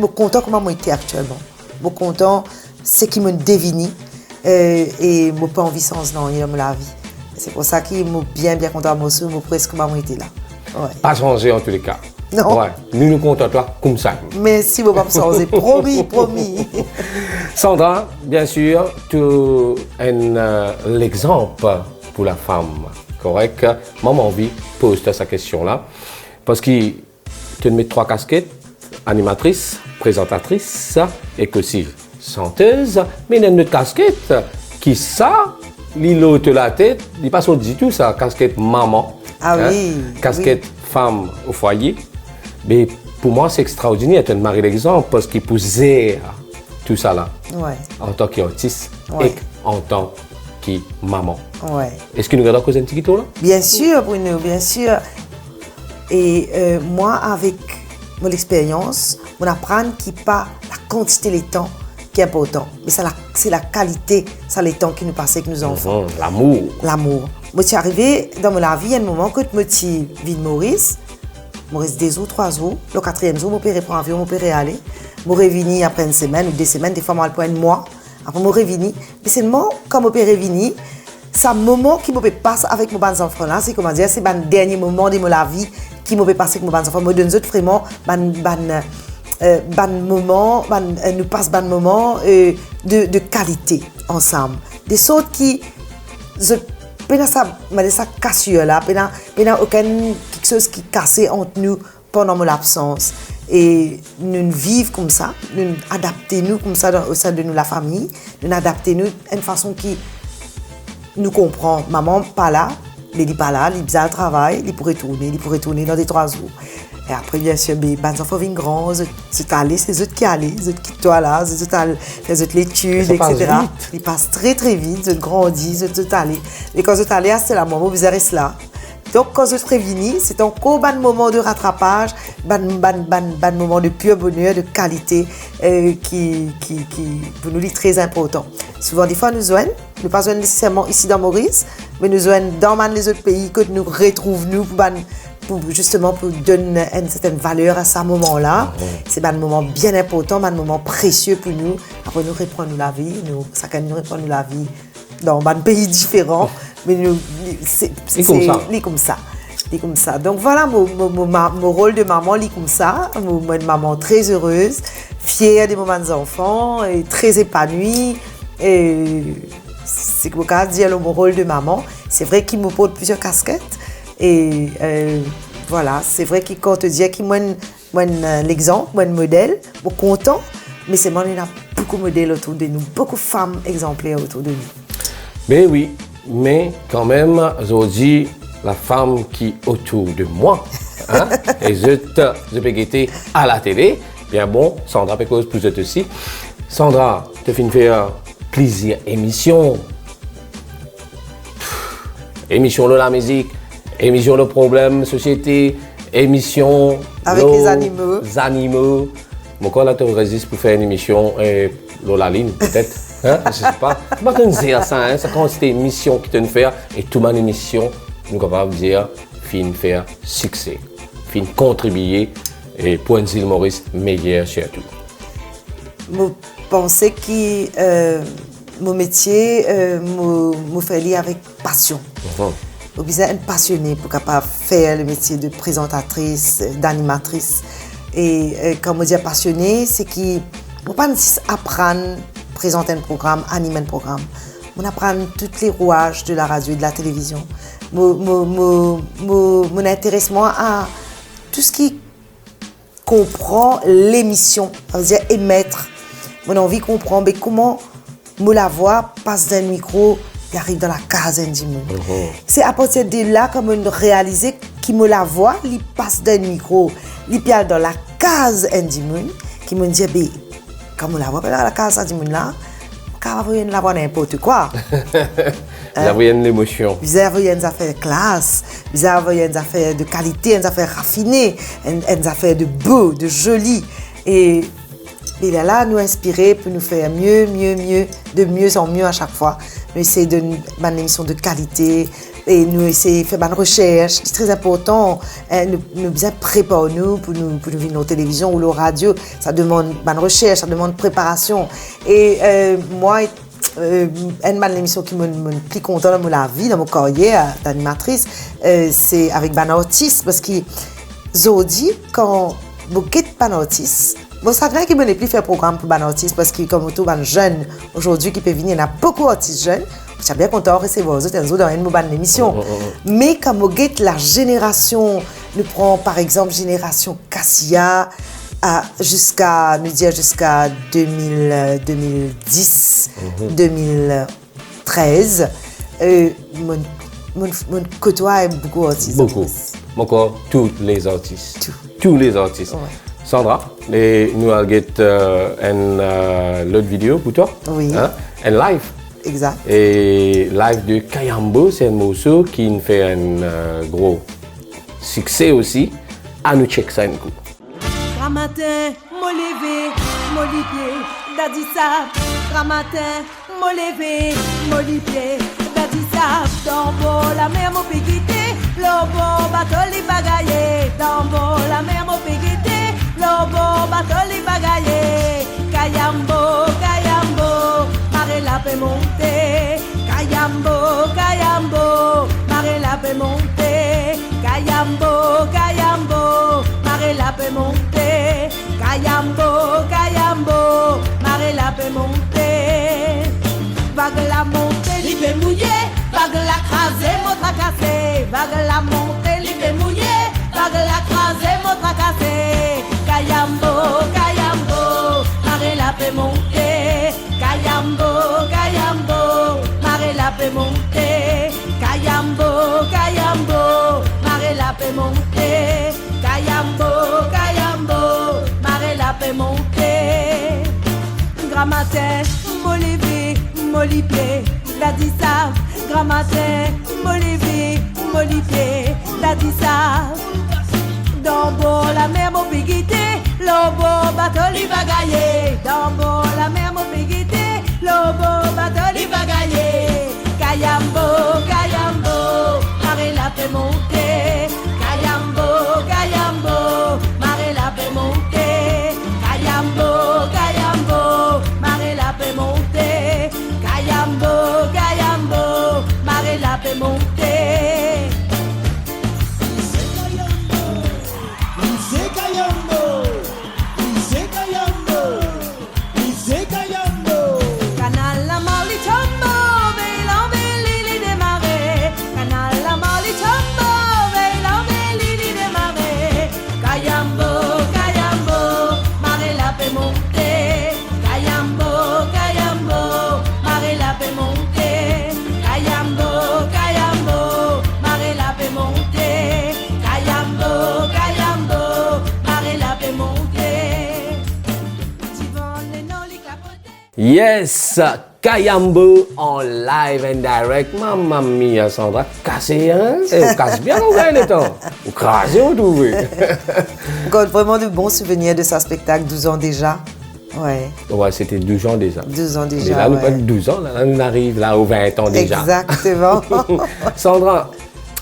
me content comment moi j'étais actuellement. Je me content ce qui me définit et je n'ai pas envie sans dans la vie. C'est pour ça que je suis bien content de moi presque comment moi j'étais là. Ouais. Pas changer en tous les cas. Non. Ouais. Nous contentons comme ça. Mais si vous ne pouvez pas changer, promis. Sandra, bien sûr, tu es l'exemple pour la femme, correct? Maman envie pose cette question-là. Parce que tu mets 3 casquettes, animatrice, présentatrice et aussi chanteuse. Mais il y a une autre casquette qui ça, l'autre la tête, il passe au dit tout ça, casquette maman. Ah oui. Casquette femme au foyer. Mais pour moi, c'est extraordinaire, tu es un mari d'exemple parce qu'il posait tout ça là. Ouais. En tant qu'artiste et en tant que maman. Ouais. Est-ce que nous regardons cause un petit là? Bien sûr, Bruno, bien sûr. Et moi, avec mon expérience, on apprend qu'il n'y a pas la quantité de temps qui est important. Mais c'est la qualité, c'est le temps qui nous passe avec nos enfants. L'amour. L'amour. Moi, je suis arrivée dans ma vie, il y a un moment que je me suis vie de Maurice. Je reste 2 jours, 3 jours. Le 4e jour, je prends l'avion, je aller. Je reviens après une semaine ou 2 semaines, des fois, je prends un mois. Après, je reviens. Mais seulement, quand je reviens, c'est un moment qui me passe avec mes enfants là. C'est comment dire, c'est le dernier moment de ma vie qui me passe avec mes enfants. Je donne vraiment moment, nous passe un moment de qualité ensemble. Des sortes qui, ça cassure là, aucun quelque chose qui cassait entre nous pendant mon absence. Et nous vivons comme ça, nous adaptons comme ça au sein de nous, la famille, nous adaptons d'une façon qui nous comprend. Maman pas là, il n'est pas là, il faisait le travail, il pourrait tourner dans des 3 jours. Et après, bien sûr, les enfants viennent grands, c'est allé, c'est eux qui allaient, c'est eux qui toi là, c'est eux l'étude, etc. Ils passent très très vite, ils grandissent, c'est eux allés. Et quand ils allés, c'est la maman, vous restez là. Donc, quand je préviens, c'est encore un moment de rattrapage, un moment de pur bonheur, de qualité, qui pour nous est très important. Souvent, des fois, nous joignons, nous pas nécessairement ici dans Maurice, mais nous joignons dans les autres pays que nous retrouvons pour justement pour donner une certaine valeur à ce moment-là. C'est un moment bien important, un moment précieux pour nous. Après, nous reprenons la vie, chacun nous reprend la vie dans un pays différent. Mais c'est comme ça. Donc voilà, mon rôle de maman, est comme ça. Moi, une maman très heureuse, fière de mes enfants, et très épanouie. Et c'est comme ça, dire mon rôle de maman. C'est vrai qu'il me porte plusieurs casquettes. Et voilà, c'est vrai qu'il quand te dit qu'il moi l'exemple, moi le modèle, je suis content. Mais c'est moi, il y a beaucoup de modèles autour de nous, beaucoup de femmes exemplaires autour de nous. Mais oui. Mais quand même, aujourd'hui, la femme qui est autour de moi, hein, et je peux guetter à la télé, bien bon, Sandra Pécose plus de aussi. Sandra, tu as fait faire plaisir émission. Émission de la musique, émission de problèmes, société, émission avec les animaux. Mon corps là, tu résistes pour faire une émission dans la ligne, peut-être. Hein? Je ne sais pas. Je ne peux pas dire ça. Hein? Ça consiste une mission qui te fait et toute ma émission, nous sommes capables de dire, fin faire succès, fin contribuer et pour une île Maurice meilleure surtout. Je pense que mon métier me fait lier avec passion. Je suis besoin d'être passionnée pour capable faire le métier de présentatrice, d'animatrice. Et quand je dis passionnée, c'est que je ne peux pas apprendre présenter un programme, animer un programme. On apprend tous les rouages de la radio et de la télévision. Mon intéressement à tout ce qui comprend l'émission, ça veut dire émettre. Mon envie de comprendre comment la voix passe d'un micro et arrive dans la case du monde. C'est à partir de là que je réalise que la voix passe d'un micro, il passe dans la case du monde, qui me dit quand on la voit dans la case du monde là, quand on la voit n'importe quoi. Vous avez une émotion. Vous avez une affaire de classe, vous avez une affaire de qualité, une affaire raffinée, une affaire de beau, de joli. Et il est là nous inspirer pour nous faire mieux, de mieux en mieux à chaque fois. Nous essayons de faire une émission de qualité. Et nous essayons de faire une recherche, c'est très important. Nous bien préparer nous pour nous vivre nos télévisions ou nos radios. Ça demande une recherche, ça demande préparation. Et moi, une émission qui me plus content dans ma vie, dans mon carrière d'animatrice, c'est avec un artiste. Parce que aujourd'hui, quand je quitte un artiste, ça ne qui me plus faire programme pour un artiste parce que comme tout un jeune aujourd'hui qui peut venir, il y a beaucoup d'artistes jeunes. Je suis bien content de recevoir vous autres dans une bonne émission. Mais quand on regarde la génération, nous prenons par exemple génération Cassia jusqu'à 2010, 2013, mon côtoie beaucoup d'artistes. Beaucoup. Encore tous les artistes. Tous les artistes. Ouais. Sandra, nous allons une autre vidéo pour toi. Oui. Hein? Un live. Exact. Et live de Kayambo, c'est un morceau qui nous fait un gros succès aussi. À nous checker ça un coup. Matin, mon levé, mon lipier, d'Adissa. Matin, mon levé, mon lipier, d'Adissa. Dans la mer, mon péquité, le bon bateau, les bagaillés. Dans la monter. Kayambo, Kayambo, Marela peut monter. Kayambo, Kayambo, Marela peut monter. Vague la montée, li peut mouiller. Vague la craser, mon tracasser. Vague la montée, li peut mouiller. Vague la craser, mon tracasser. Kayambo, Kayambo, Marela peut monter. Kayambo, Kayambo, Marela peut monter. Kayambo, Kayambo, Marela peut monter. Kayambo, Kayambo, Marela peut monter. Grammatin, Molivier, Molipier, la dissave. Grammatin, Molivier, Molipier, la dissave. Dans bon la mer mon piguité, le beau bateau il va gagner. Dans bon la mer mon piguité, le beau bateau il va gagner. Kayambo, Kayambo, Marela peut monter. Kayambo, Kayambo, Marela peut monter. Kayambo, Kayambo, Marela peut monter. Kayambo, Kayambo, Marela peut monter. Canal la Mali Chombo, Vélan Vélili démarré. Canal la Mali Chombo, Vélan Vélili démarré. Kayambo, Kayambo, Marela peut monter. Kayambo, Kayambo, Marela peut monter. Kayambo, Kayambo, Marela peut monter. Kayambo, Kayambo, Marela peut monter. Tivone non li capote. Yes, Kayambo en live and direct. Mamma mia, Sandra, cassé, hein? On casse bien au gain le temps. Vous crasez, vous trouvez. Encore vraiment de bons souvenirs de ce spectacle, 12 ans déjà. Ouais, Ouais, c'était 12 ans déjà. 12 ans Mais déjà. là, nous ouais. pas 12 ans, là, on arrive là aux 20 ans déjà. Exactement. Sandra,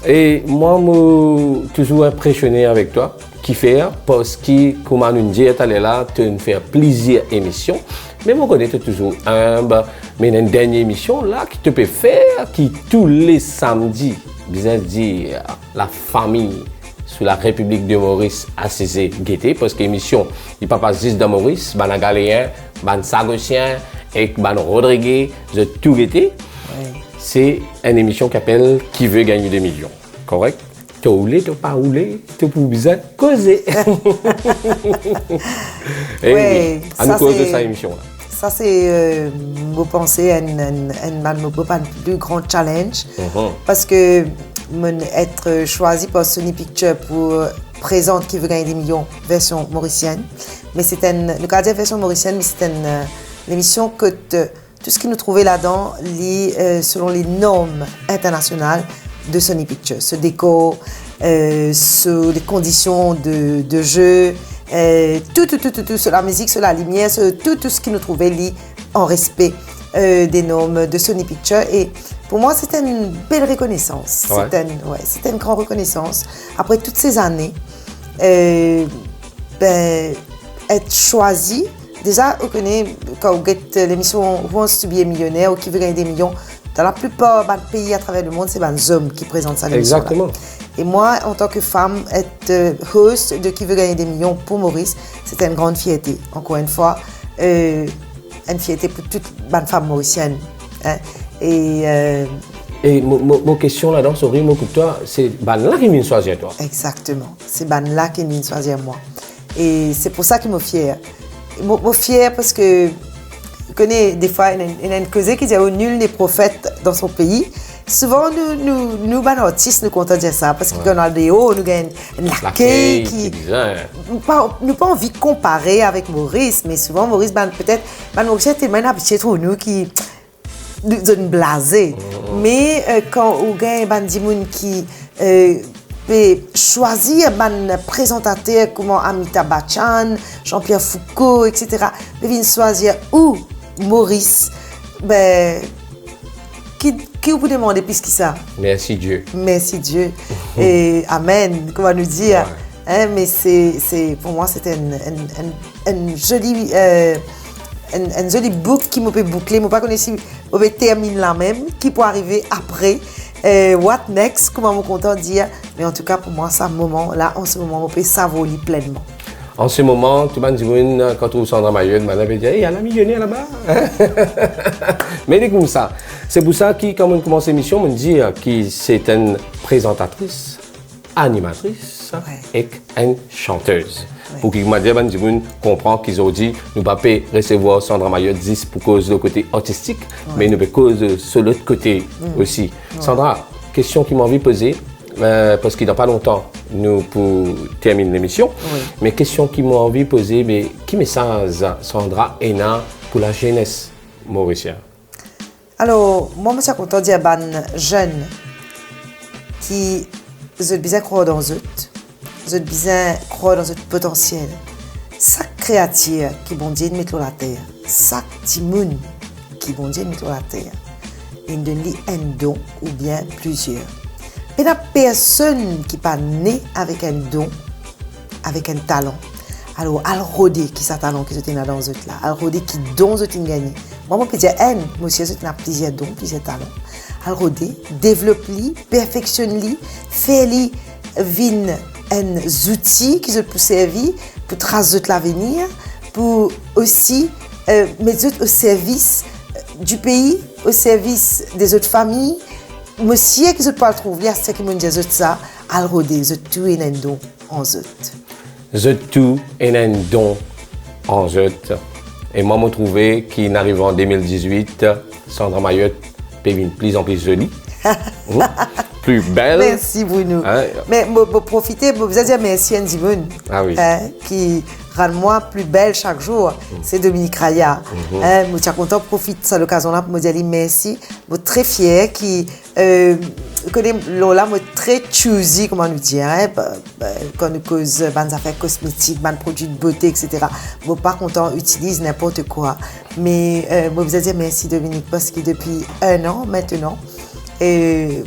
et moi, je suis toujours impressionné avec toi, qui fait, parce que, comme on nous dit, tu es là, tu nous fais plaisir émission. Mais moi, je connais toujours humble, mais une dernière émission là, qui te peut faire, qui tous les samedis, bien dire, la famille sous la République de Maurice a ses gaietés, parce que l'émission, il ne pas juste de Maurice, ban Galéen, ban Sagosien, et ban Rodriguez, de tout gaieté. C'est une émission qui s'appelle Qui veut gagner des millions. Correct? Tu as roulé, tu n'as pas roulé, tu as besoin de causer. Et Ouais, oui, à nous ça, cause de c'est- cette émission-là. Ça, c'est, me penser à un plus grand challenge. Parce que être choisi par Sony Pictures pour présenter Qui veut gagner des millions version mauricienne. Mais c'est le cas de version mauricienne, mais c'est une émission que tout ce qui nous trouvait là-dedans, selon les normes internationales de Sony Pictures. Ce décor, sur les conditions de jeu, tout, sur la musique, sur la lumière, sur tout ce qui nous trouvait lié en respect des normes de Sony Pictures. Et pour moi, c'était une belle reconnaissance. Ouais. C'était une grande reconnaissance. Après toutes ces années, être choisi, déjà, on connaît, quand on get l'émission Who Wants to be a Millionaire ou Qui veut gagner des millions, dans la plupart des pays à travers le monde, c'est des hommes qui présentent ça. Exactement. Et moi, en tant que femme, être host de Qui veut gagner des millions pour Maurice, c'était une grande fierté. Encore une fois, une fierté pour toutes les femmes mauriciennes. Hein. Et mon question là-dedans, sorry, mon coup de toi, c'est là qui vient choisir toi. Exactement. C'est là qui viennent choisir moi. Et c'est pour ça qu'il me fier. Je suis fière parce que je connais des fois, il y a une cause qui dit « nul n'est prophète dans son pays ». Souvent, nous, artistes, nous comptons dire ça parce qu'on a des hauts, nous avons une laquée qui... Nous n'avons pas envie de comparer avec Maurice, mais souvent, Maurice, peut-être, Maurice est tellement habitué pour nous qui nous blasés. Mais quand on a des gens qui peut choisir un présentateur comme Amitabh Bachchan, Jean-Pierre Foucault, etc., ils viennent choisir ou Maurice, qui vous demande plus que ça? Merci Dieu. Merci Dieu. Et Amen, comment nous dire. Ouais. Hein, mais pour moi, c'était une jolie boucle qui me peut boucler. Je ne sais pas si on peut terminer là même, qui peut arriver après. What next? Comment me content de dire? Mais en tout cas, pour moi, ça moment là, en ce moment, on peut savourer pleinement. En ce moment, tout le monde, quand on trouve Sandra Mayotte, on peut dire, il y a la millionnaire là-bas. Mais c'est comme ça. C'est pour ça que, quand on commence l'émission, on dit que c'est une présentatrice, animatrice et une chanteuse. Pour qu'ils comprennent qu'ils ont dit, nous ne pouvons pas recevoir Sandra Mayotte 10 pour cause du côté artistique, mais nous pouvons cause sur l'autre côté aussi. Sandra, question qui m'a envie de poser, parce qu'il n'y a pas longtemps, nous pour terminer l'émission, mais question qui m'a envie de poser, mais quel message Sandra Ena pour la jeunesse mauricienne? Alors, moi, je suis content de dire à les jeunes qui ont besoin de croire dans eux, ils ont besoin de croire dans notre potentiel. Chaque créature qui bon Dieu met sur la terre, chaque petit monde qui bon Dieu met sur la terre, il donne un don ou bien plusieurs. Mais la personne qui n'est pas née avec un don, avec un talent, alors elle rôder qui sa talent qui est dans eux là, elle rôder qui don eux gagné. Moi je peux dire monsieur c'est a plusieurs dons, plusieurs talents. Elle rôder, développe-les, perfectionne-les, fait-les vin un outils qui peuvent servir pour tracer l'avenir, pour aussi mettre au service du pays, au service des autres familles. Monsieur qui ne pas trouver, c'est qui me dit ça, à roder, je tout et un don en eux. Je tout et un don en eux. Et moi, je trouvais qu'il arrive en 2018, Sandra Mayotte devient de plus en plus jolie. Plus belle. Merci Bruno. Hein? Mais je profiter, je vous dire merci à Ndimoun, qui rend moi plus belle chaque jour. C'est Dominique Raya. Je suis content de profiter de cette occasion-là pour me dire merci. Je suis très fière qui Lola, je suis très choosy, comment nous dire, quand nous cause des affaires cosmétiques, des produits de beauté, etc. Je ne suis pas content d'utiliser n'importe quoi. Mais je vous dire merci Dominique parce que depuis 1 an maintenant, je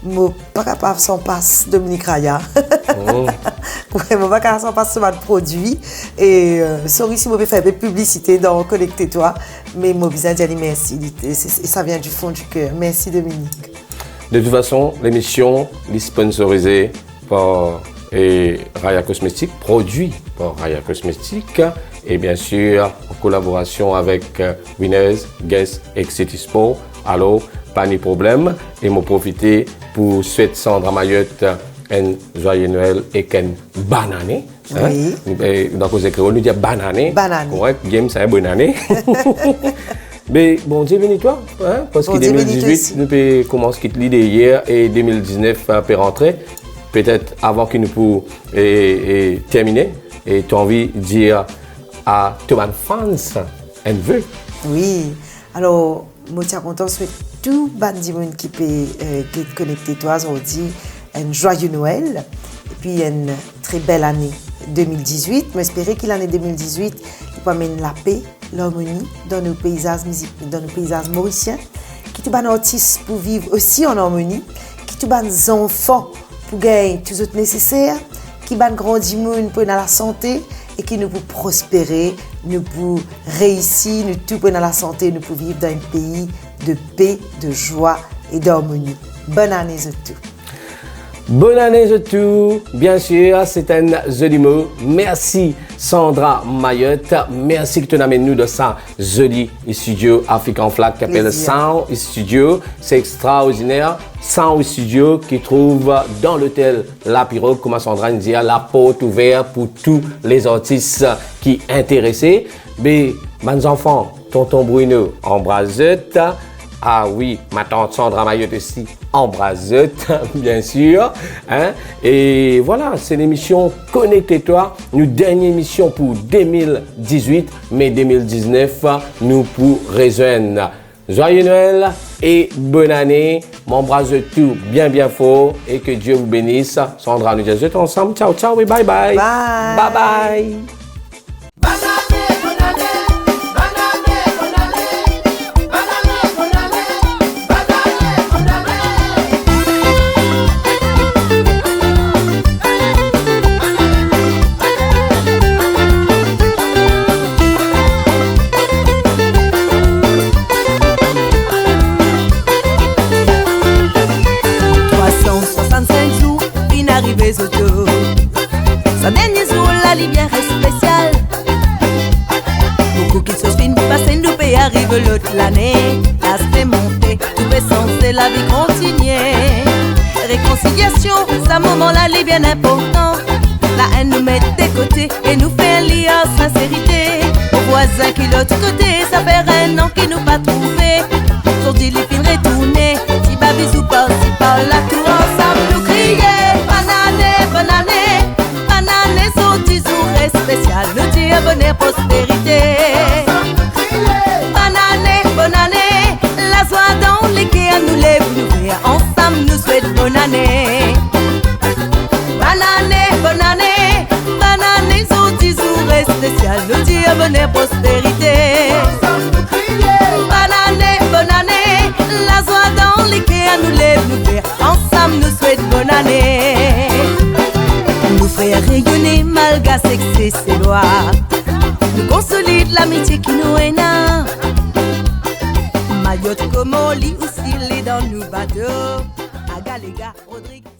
ne suis pas capable de s'en passer Dominique Raya. Je ne suis pas capable de s'en passer sur votre produit. Et sorry si je peux faire des publicités dans Connectez-toi, mais je veux dire merci. Ça vient du fond du cœur. Merci Dominique. De toute façon, l'émission est sponsorisée par Raya Cosmétique, produit par Raya Cosmétique, et bien sûr en collaboration avec Winners, Guest et City Sport. Alors, pas de problème. Et je profiter pour souhaiter Sandra Mayotte un joyeux Noël et une bonne année. Oui. Donc, vous écrivez, nous dit bonne année. Bonne année. Correct, game, c'est une bonne année. Mais bon Dieu bénis toi, hein, parce que 2018, nous pouvons commencer l'idée hier et 2019 peut rentrer. Peut-être avant que nous puissions terminer. Et tu as envie de dire à tous les fans un vœu. Oui, alors, je suis content de souhaiter tout le monde qui peut connecter toi aujourd'hui un joyeux Noël et puis une très belle année 2018. Mais j'espère que l'année 2018 peut amener la paix, l'harmonie dans nos paysages musicaux, dans nos paysages mauriciens, qui tout les artistes pour vivre aussi en harmonie, qui tout les enfants pour gagner tout ce nécessaire, qui les grands monde pour la santé et qui nous pour prospérer, nous pour réussir, nous tout pour la santé, nous pour vivre dans un pays de paix, de joie et d'harmonie. Bonne année à tous. Bonne année à tous, bien sûr, c'est un joli mot. Merci Sandra Mayotte, merci que tu nous amènes nous dans ça joli studio African Flag qui s'appelle Sound Studio. C'est extraordinaire. Sound Studio qui trouve dans l'hôtel La Pirogue, comme Sandra nous dit, la porte ouverte pour tous les artistes qui sont intéressés. Mais, mes enfants, tonton Bruno, embrassette. Ah oui, ma tante Sandra Mayotte aussi, embrassette, bien sûr. Hein? Et voilà, c'est l'émission Connectez-toi, nous dernière émission pour 2018, mais 2019, nous pour rejoindre. Joyeux Noël et bonne année. M'embrasse tout bien fort et que Dieu vous bénisse. Sandra, nous disons ensemble. Ciao, ciao et bye bye. Bye. Bye bye. réconciliation, ce moment-là, il est bien important. La haine nous met de côté et nous fait lier en sincérité. Aux voisins qui l'autre côté, ça fait un an qu'ils nous pas trouvé. Sur dit les films retournés, si bas bisous par-ci par-là, tout ensemble nous crier. Bonne année, bonne année, bonne année, sorti jour spécial, nous dire bonne prospérité. Bonne année, la soie dans les quais à nous lève, nous faire ensemble, nous souhaite bonne année. Bonne année, sorti jour spécial, nous dire bonne prospérité. Bonne année, la soie dans les quais à nous lève, nous faire ensemble, nous souhaite bonne année. Nous faire rayonner malgré sexy ses lois, nous consolide l'amitié qui nous réna. Mayotte comme on lit aussi les dans nos bateaux. Agalega, Rodrigue.